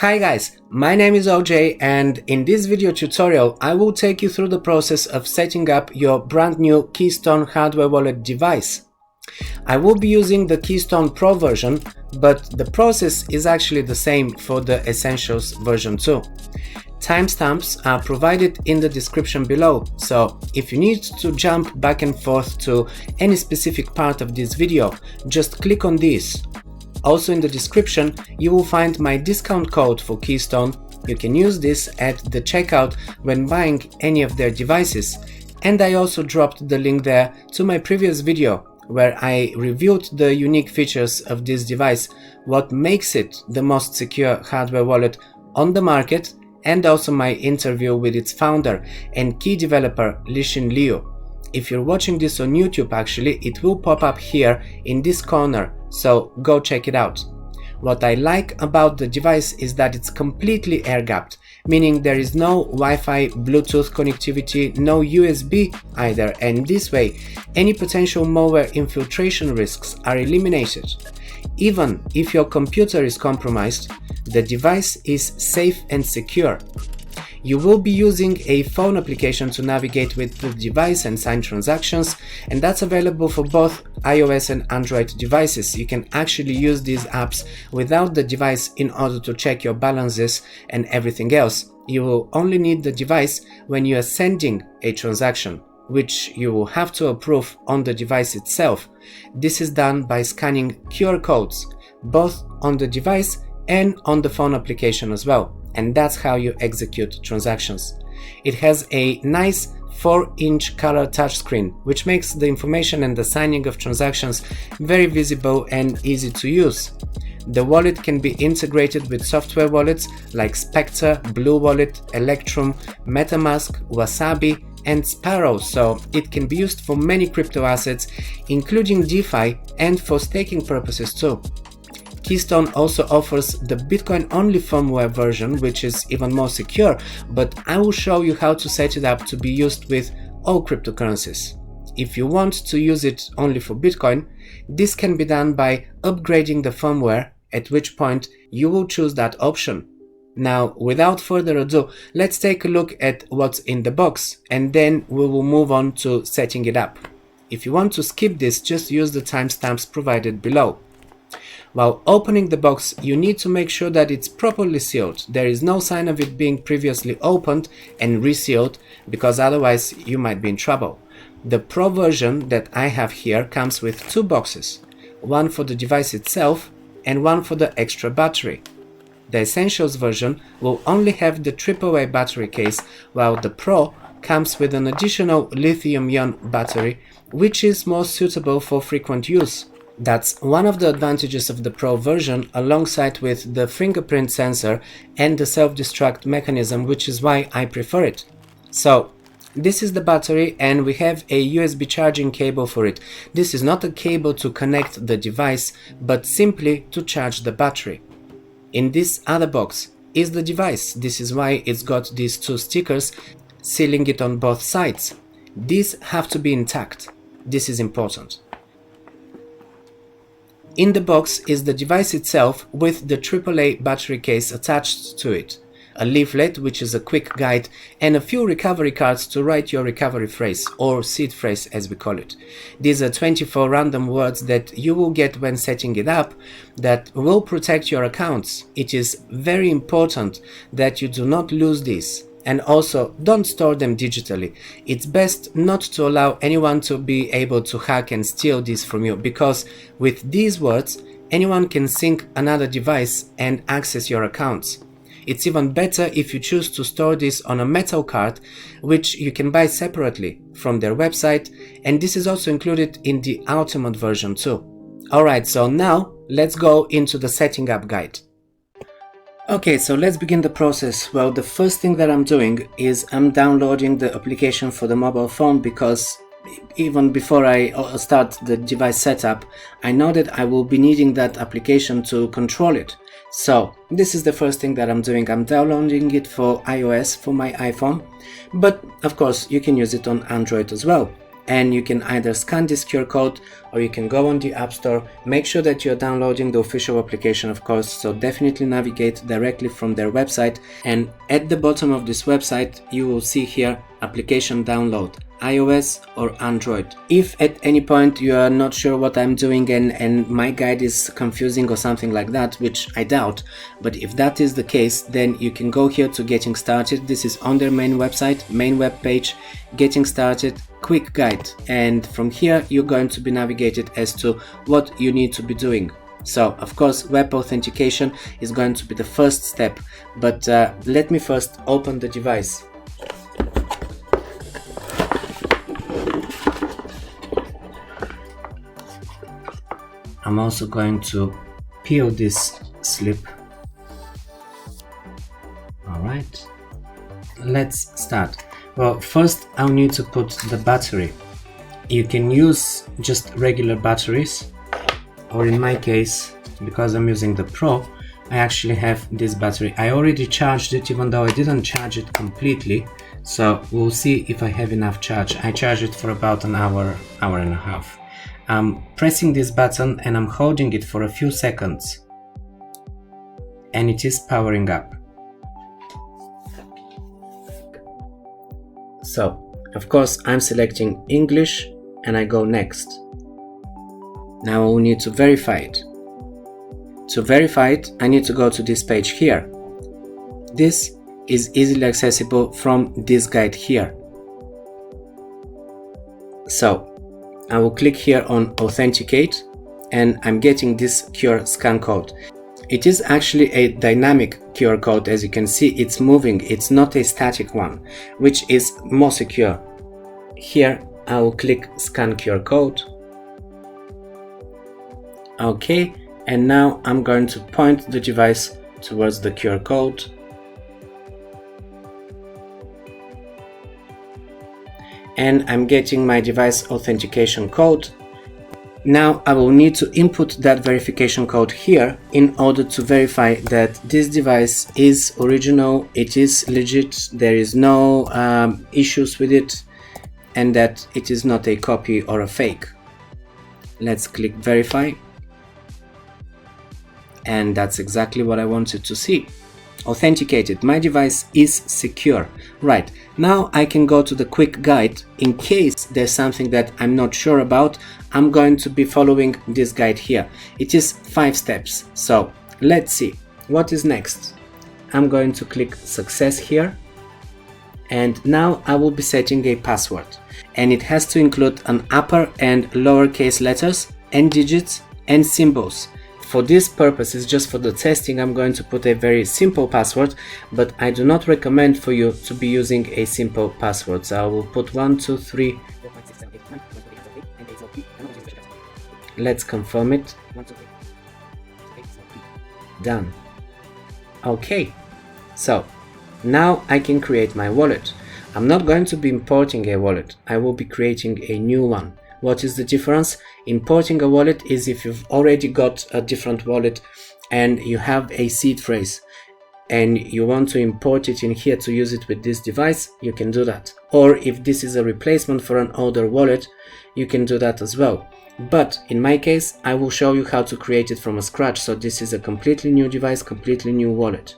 Hi guys, my name is OJ and in this video tutorial I will take you through the process of setting up your brand new Keystone hardware wallet device. I will be using the Keystone Pro version, but the process is actually the same for the Essentials version too. Timestamps are provided in the description below, so if you need to jump back and forth to any specific part of this video, just click on this. Also in the description you will find my discount code for Keystone. You can use this at the checkout when buying any of their devices, and I also dropped the link there to my previous video where I reviewed the unique features of this device, what makes it the most secure hardware wallet on the market, and also my interview with its founder and key developer Lixin Liu. If you're watching this on YouTube, actually it will pop up here in this corner, so go check it out. What I like about the device is that it's completely air-gapped, meaning there is no Wi-Fi, Bluetooth connectivity, no USB either, and this way any potential malware infiltration risks are eliminated. Even if your computer is compromised, the device is safe and secure. You will be using a phone application to navigate with the device and sign transactions, and that's available for both iOS and Android devices. You can actually use these apps without the device in order to check your balances and everything else. You will only need the device when you are sending a transaction, which you will have to approve on the device itself. This is done by scanning QR codes, both on the device and on the phone application as well. And that's how you execute transactions. It has a nice 4-inch color touchscreen, which makes the information and the signing of transactions very visible and easy to use. The wallet can be integrated with software wallets like Spectre, Blue Wallet, Electrum, MetaMask, Wasabi, and Sparrow, so it can be used for many crypto assets, including DeFi, and for staking purposes too. Keystone also offers the Bitcoin-only firmware version, which is even more secure, but I will show you how to set it up to be used with all cryptocurrencies. If you want to use it only for Bitcoin, this can be done by upgrading the firmware, at which point you will choose that option. Now, without further ado, let's take a look at what's in the box, and then we will move on to setting it up. If you want to skip this, just use the timestamps provided below. While opening the box, you need to make sure that it's properly sealed. There is no sign of it being previously opened and resealed, because otherwise you might be in trouble. The Pro version that I have here comes with two boxes, one for the device itself and one for the extra battery. The Essentials version will only have the AAA battery case, while the Pro comes with an additional lithium-ion battery, which is more suitable for frequent use. That's one of the advantages of the Pro version, alongside with the fingerprint sensor and the self-destruct mechanism, which is why I prefer it. So this is the battery, and we have a USB charging cable for it. This is not a cable to connect the device, but simply to charge the battery. In this other box is the device. This is why it's got these two stickers sealing it on both sides. These have to be intact. This is important. In the box is the device itself with the AAA battery case attached to it, a leaflet which is a quick guide, and a few recovery cards to write your recovery phrase, or seed phrase as we call it. These are 24 random words that you will get when setting it up that will protect your accounts. It is very important that you do not lose these. And also, don't store them digitally. It's best not to allow anyone to be able to hack and steal these from you, because with these words, anyone can sync another device and access your accounts. It's even better if you choose to store this on a metal card, which you can buy separately from their website, and this is also included in the Ultimate version too. Alright, so now let's go into the setting up guide. Okay, so let's begin the process. Well, the first thing that I'm doing is I'm downloading the application for the mobile phone, because even before I start the device setup, I know that I will be needing that application to control it. So this is the first thing that I'm doing. I'm downloading it for iOS for my iPhone, but of course you can use it on Android as well. and you can either scan this QR code or you can go on the App Store. Make sure that you're downloading the official application, of course, so definitely navigate directly from their website, and at the bottom of this website you will see here application download, iOS or Android. If at any point you are not sure what I'm doing and my guide is confusing or something like that, which I doubt, but if that is the case, then you can go here to getting started. This is on their main website, main web page, getting started, quick guide, and from here you're going to be navigated as to what you need to be doing. So of course web authentication is going to be the first step, but let me first open the device. I'm also going to peel this slip. Alright, let's start. Well, first I'll need to put the battery. You can use just regular batteries, or in my case, because I'm using the Pro, I actually have this battery. I already charged it, even though I didn't charge it completely, so we'll see if I have enough charge. I charged it for about an hour, hour and a half. I'm pressing this button and I'm holding it for a few seconds, and it is powering up. So of course I'm selecting English and I go next. Now I will need to verify it. To verify it, I need to go to this page here. This is easily accessible from this guide here. So I will click here on authenticate and I'm getting this QR scan code. It is actually a dynamic QR code. As you can see, it's moving, it's not a static one, which is more secure. Here I will click scan QR code. Okay, and now I'm going to point the device towards the QR code. And I'm getting my device authentication code. Now I will need to input that verification code here in order to verify that this device is original, it is legit, there is no issues with it, and that it is not a copy or a fake. Let's click verify. And that's exactly what I wanted to see. Authenticated, my device is secure. Right, now I can go to the quick guide. In case there's something that I'm not sure about, I'm going to be following this guide here. It is 5 steps, so let's see what is next. I'm going to click success here, and now I will be setting a password, and it has to include an upper and lowercase letters and digits and symbols. For this purposes, just for the testing, I'm going to put a very simple password, but I do not recommend for you to be using a simple password. So I will put 1, 2, 3. Let's confirm it. Done. Okay, so now I can create my wallet. I'm not going to be importing a wallet. I will be creating a new one. What is the difference? Importing a wallet is if you've already got a different wallet and you have a seed phrase and you want to import it in here to use it with this device, you can do that. Or if this is a replacement for an older wallet, you can do that as well. But in my case, I will show you how to create it from scratch. So this is a completely new device, completely new wallet.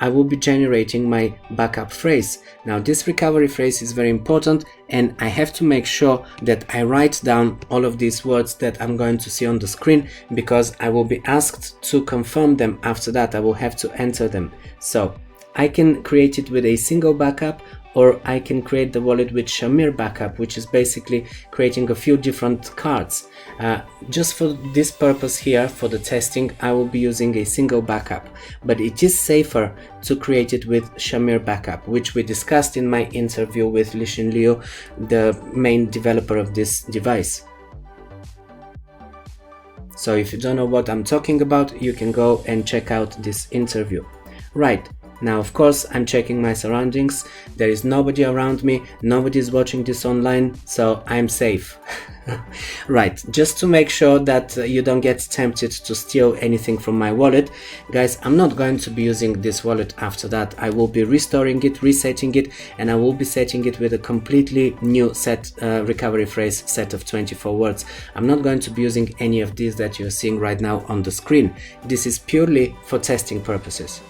I will be generating my backup phrase. Now this recovery phrase is very important, and I have to make sure that I write down all of these words that I'm going to see on the screen, because I will be asked to confirm them. After that I will have to enter them. So I can create it with a single backup, or I can create the wallet with Shamir backup, which is basically creating a few different cards. Just for this purpose here, for the testing, I will be using a single backup, but it is safer to create it with Shamir backup, which we discussed in my interview with Lixin Liu, the main developer of this device. So if you don't know what I'm talking about, you can go and check out this interview. Right, Now, of course, I'm checking my surroundings. There is nobody around me, nobody is watching this online, so I'm safe. Right, just to make sure that you don't get tempted to steal anything from my wallet, guys, I'm not going to be using this wallet after that. I will be restoring it, resetting it, and I will be setting it with a completely new set recovery phrase set of 24 words. I'm not going to be using any of these that you're seeing right now on the screen. This is purely for testing purposes.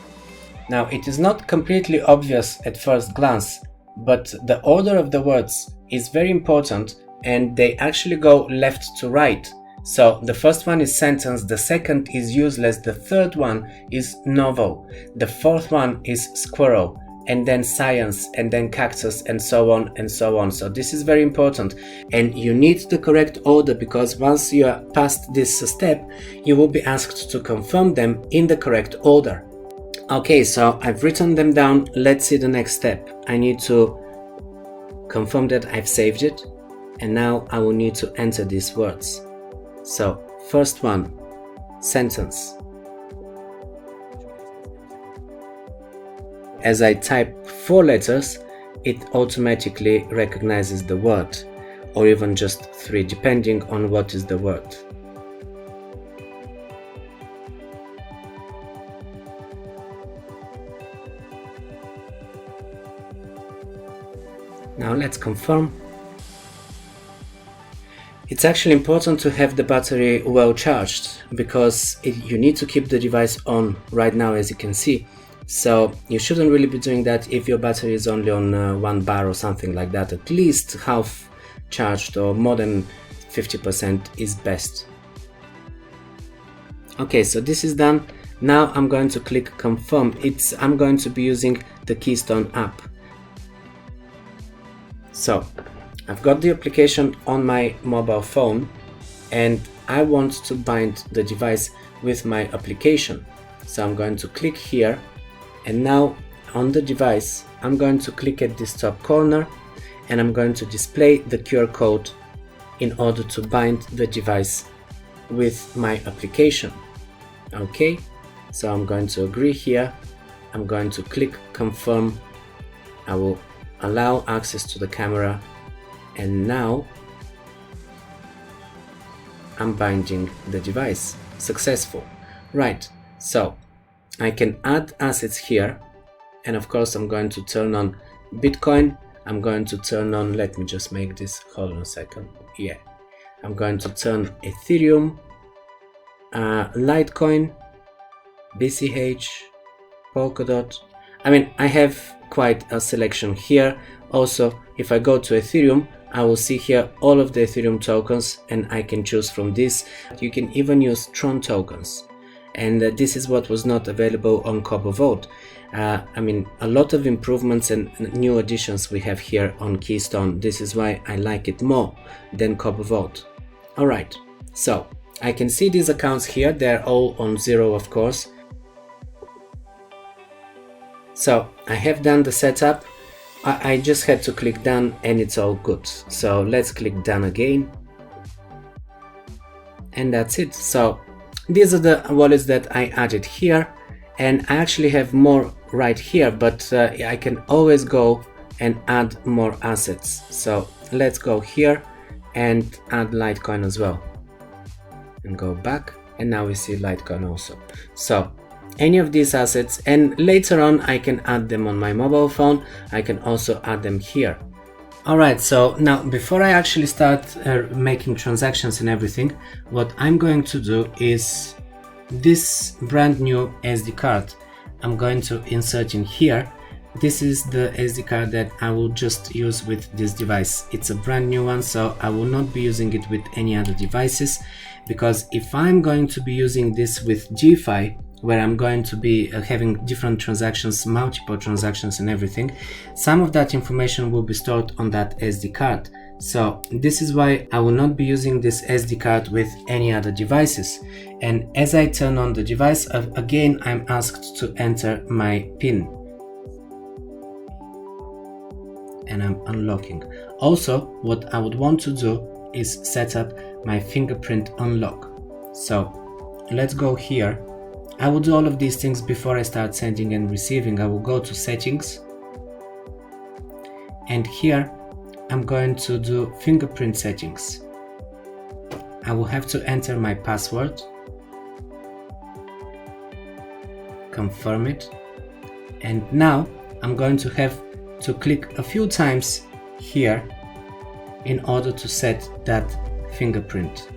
Now, it is not completely obvious at first glance, but the order of the words is very important, and they actually go left to right. So the first one is sentence, the second is useless, the third one is novel, the fourth one is squirrel, and then science, and then cactus, and so on and so on. So this is very important, and you need the correct order, because once you are past this step, you will be asked to confirm them in the correct order. Okay, so I've written them down. Let's see the next step. I need to confirm that I've saved it. And now I will need to enter these words. So first one, sentence. As I type 4 letters, it automatically recognizes the word, or even just 3, depending on what is the word. Now let's confirm. It's actually important to have the battery well charged, because you need to keep the device on right now, as you can see. So you shouldn't really be doing that if your battery is only on 1 bar or something like that. At least half charged or more than 50% is best. Okay, so this is done. Now I'm going to click confirm. I'm going to be using the Keystone app. So I've got the application on my mobile phone, and I want to bind the device with my application. So I'm going to click here, and now on the device I'm going to click at this top corner, and I'm going to display the QR code in order to bind the device with my application. Okay, so I'm going to agree here. I'm going to click confirm. I will allow access to the camera. And now I'm binding the device. Successful. Right, so I can add assets here, and of course I'm going to turn on Bitcoin. I'm going to turn on, let me just make this, hold on a second. Yeah, I'm going to turn Ethereum, Litecoin, BCH, Polkadot. I mean, I have quite a selection here. Also, if I go to Ethereum, I will see here all of the Ethereum tokens, and I can choose from this. You can even use Tron tokens, and this is what was not available on Copper Vault. I mean, a lot of improvements and new additions we have here on Keystone. This is why I like it more than Copper Vault. Alright, so I can see these accounts here. They're all on 0, of course. So I have done the setup. I just had to click done, and it's all good. So let's click done again, and that's it. So these are the wallets that I added here, and I actually have more right here, but I can always go and add more assets. So let's go here and add Litecoin as well, and go back, and now we see Litecoin also. So any of these assets, and later on I can add them on my mobile phone. I can also add them here. Alright, so now before I actually start making transactions and everything, what I'm going to do is this brand new SD card. I'm going to insert in here. This is the SD card that I will just use with this device. It's a brand new one, so I will not be using it with any other devices, because if I'm going to be using this with DeFi, where I'm going to be having different transactions, multiple transactions and everything, some of that information will be stored on that SD card. So this is why I will not be using this SD card with any other devices. And as I turn on the device, again I'm asked to enter my PIN, and I'm unlocking. Also, what I would want to do is set up my fingerprint unlock. So let's go here I will do all of these things before I start sending and receiving. I will go to settings, and here I'm going to do fingerprint settings. I will have to enter my password, confirm it, and now I'm going to have to click a few times here in order to set that fingerprint.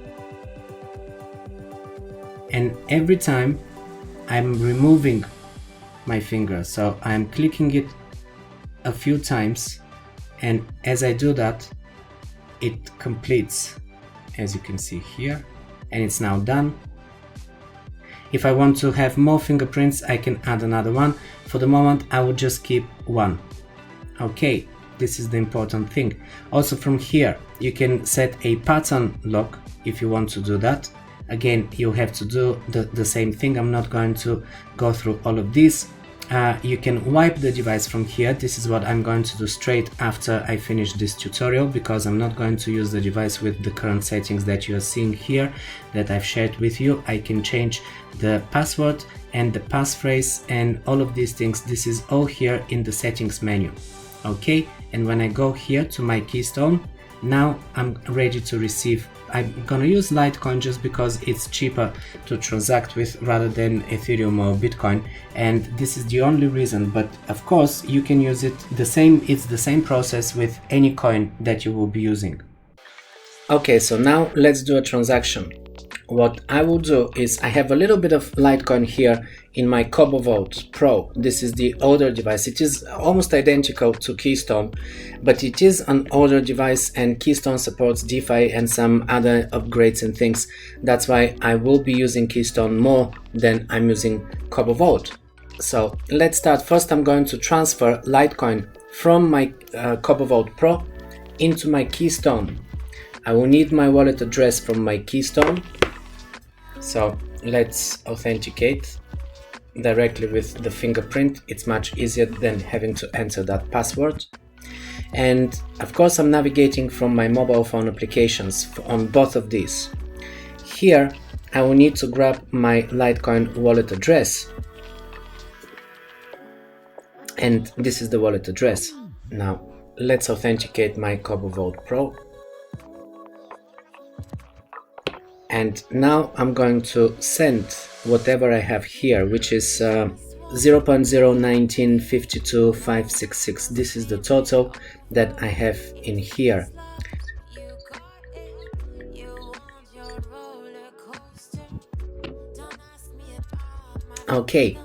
And every time I'm removing my finger, so I'm clicking it a few times, and as I do that, it completes, as you can see here, and it's now done. If I want to have more fingerprints, I can add another one. For the moment, I will just keep one. Okay, this is the important thing. Also from here, you can set a pattern lock if you want to do that. Again, you have to do the same thing. I'm not going to go through all of these. You can wipe the device from here. This is what I'm going to do straight after I finish this tutorial, because I'm not going to use the device with the current settings that you are seeing here that I've shared with you. I can change the password and the passphrase and all of these things. This is all here in the settings menu. Okay, and when I go here to my Keystone, now I'm ready to receive. I'm gonna use Litecoin just because it's cheaper to transact with rather than Ethereum or Bitcoin, and this is the only reason. But of course you can use it the same, it's the same process with any coin that you will be using. Okay, so now let's do a transaction. What I will do is, I have a little bit of Litecoin here in my Cobalt Pro. This is the older device. It is almost identical to Keystone, but it is an older device, and Keystone supports DeFi and some other upgrades and things. That's why I will be using Keystone more than I'm using Cobalt. So let's start. First, I'm going to transfer Litecoin from my Cobalt Pro into my Keystone. I will need my wallet address from my Keystone. So let's authenticate directly with the fingerprint. It's much easier than having to enter that password. And of course, I'm navigating from my mobile phone applications on both of these. Here, I will need to grab my Litecoin wallet address. And this is the wallet address. Now, let's authenticate my Cobalt Pro. And now I'm going to send whatever I have here, which is 0.01952.566. This is the total that I have in here. Okay,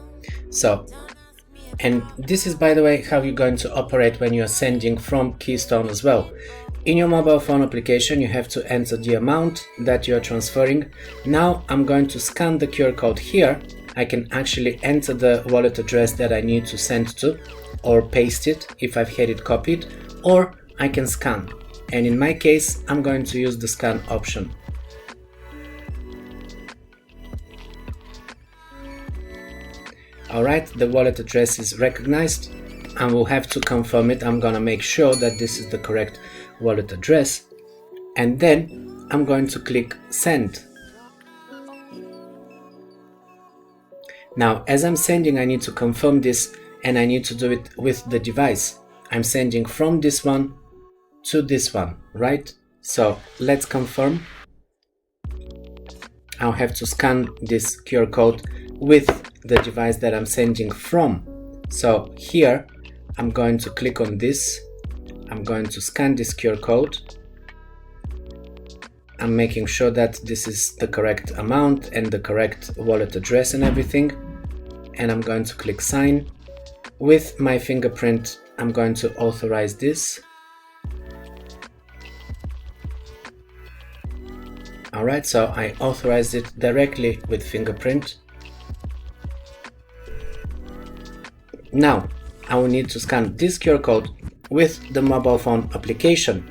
so, and this is, by the way, how you're going to operate when you're sending from Keystone as well. In your mobile phone application, you have to enter the amount that you're transferring. Now I'm going to scan the QR code here. I can actually enter the wallet address that I need to send to, or paste it if I've had it copied, or I can scan. And in my case, I'm going to use the scan option. Alright, the wallet address is recognized. I will have to confirm it. I'm gonna make sure that this is the correct wallet address, and then I'm going to click send. Now, as I'm sending, I need to confirm this, and I need to do it with the device. I'm sending from this one to this one, right? So let's confirm. I'll have to scan this QR code with the device that I'm sending from. So here I'm going to click on this. I'm going to scan this QR code. I'm making sure that this is the correct amount and the correct wallet address and everything. And I'm going to click sign. With my fingerprint, I'm going to authorize this. Alright, so I authorized it directly with fingerprint. Now, I will need to scan this QR code with the mobile phone application.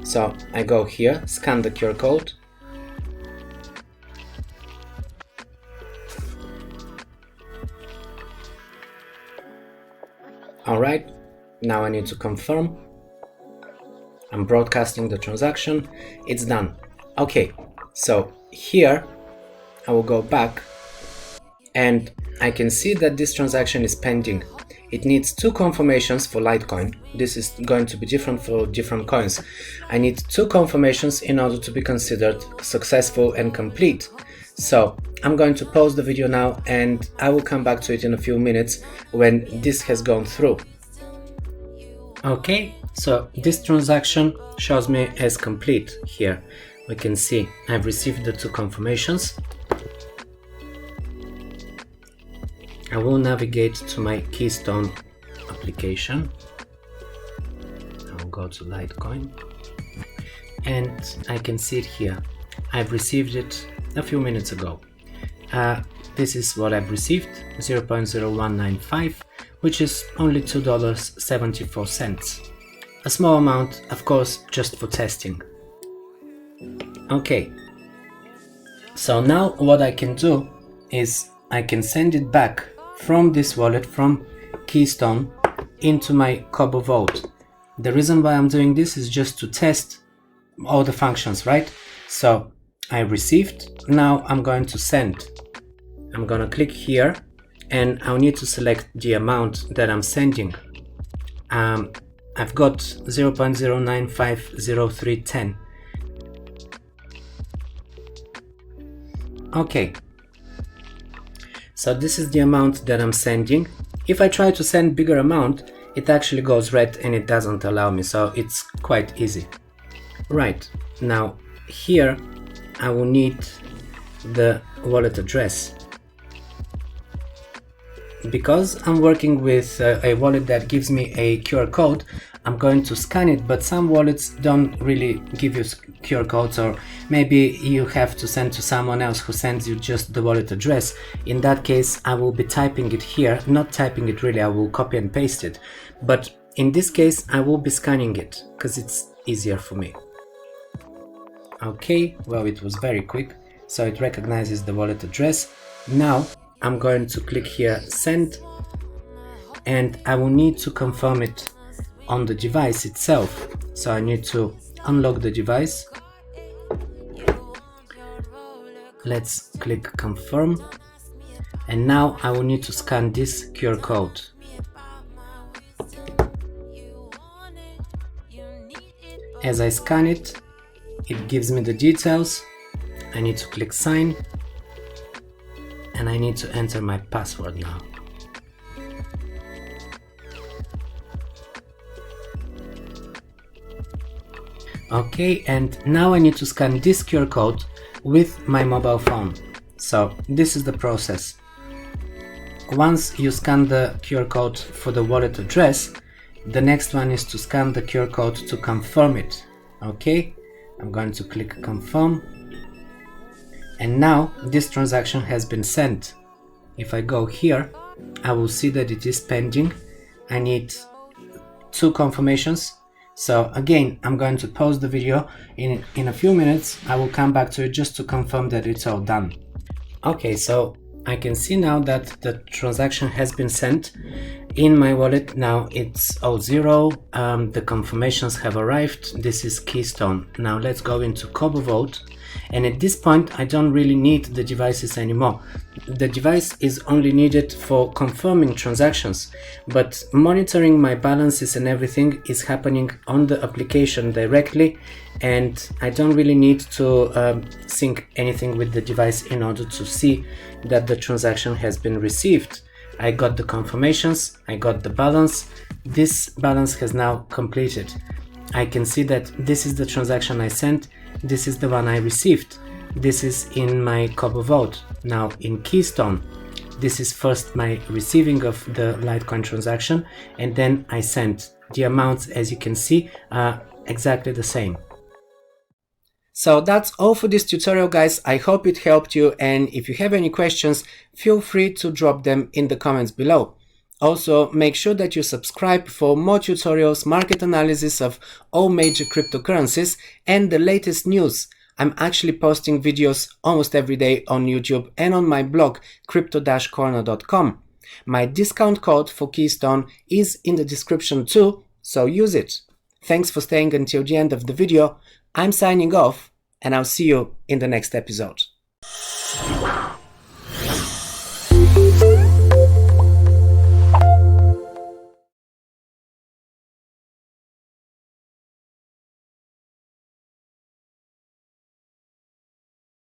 So I go here, scan the QR code. Alright, now I need to confirm. I'm broadcasting the transaction. It's done. Okay, so here I will go back and I can see that this transaction is pending. It needs 2 confirmations for Litecoin. This is going to be different for different coins. I need 2 confirmations in order to be considered successful and complete. So I'm going to pause the video now and I will come back to it in a few minutes when this has gone through. Okay, so this transaction shows me as complete. Here we can see I've received the 2 confirmations. I will navigate to my Keystone application. I'll go to Litecoin and I can see it here. I've received it a few minutes ago. This is what I've received, 0.0195, which is only $2.74. A small amount, of course, just for testing. Okay, so now what I can do is I can send it back from this wallet, from Keystone, into my Kobo vault. The reason why I'm doing this is just to test all the functions, right? So I received, now I'm going to send. I'm gonna click here and I'll need to select the amount that I'm sending. I've got 0.09503010. Okay, so this is the amount that I'm sending. If I try to send bigger amount, it actually goes red and it doesn't allow me, so it's quite easy. Right, now here I will need the wallet address. Because I'm working with a wallet that gives me a QR code, I'm going to scan it, but some wallets don't really give you QR codes, or maybe you have to send to someone else who sends you just the wallet address. In that case, I will be typing it here, not typing it really, I will copy and paste it. But in this case, I will be scanning it because it's easier for me. Okay, well, it was very quick, so it recognizes the wallet address. Now I'm going to click here, send, and I will need to confirm it on the device itself. So I need to unlock the device. Let's click confirm, and now I will need to scan this QR code. As I scan it, it gives me the details. I need to click sign, and I need to enter my password now. Okay, and now I need to scan this QR code with my mobile phone. So this is the process. Once you scan the QR code for the wallet address, the next one is to scan the QR code to confirm it. Okay, I'm going to click confirm, and now this transaction has been sent. If I go here, I will see that it is pending. I need 2 confirmations. So again, I'm going to pause the video. In a few minutes, I will come back to it just to confirm that it's all done. Okay, so I can see now that the transaction has been sent in my wallet. Now it's all 0. The confirmations have arrived. This is Keystone. Now let's go into Kobo Vault. And at this point, I don't really need the devices anymore. The device is only needed for confirming transactions, but monitoring my balances and everything is happening on the application directly, and I don't really need to sync anything with the device in order to see that the transaction has been received. I got the confirmations, I got the balance. This balance has now completed. I can see that this is the transaction I sent, this is the one I received. This is in my Kobo Vault. Now in Keystone, this is first my receiving of the Litecoin transaction, and then I sent. The amounts, as you can see, are exactly the same. So that's all for this tutorial, guys. I hope it helped you, and if you have any questions, feel free to drop them in the comments below. Also, make sure that you subscribe for more tutorials, market analysis of all major cryptocurrencies, and the latest news. I'm actually posting videos almost every day on YouTube and on my blog, crypto-corner.com. My discount code for Keystone is in the description too, so use it. Thanks for staying until the end of the video. I'm signing off, and I'll see you in the next episode.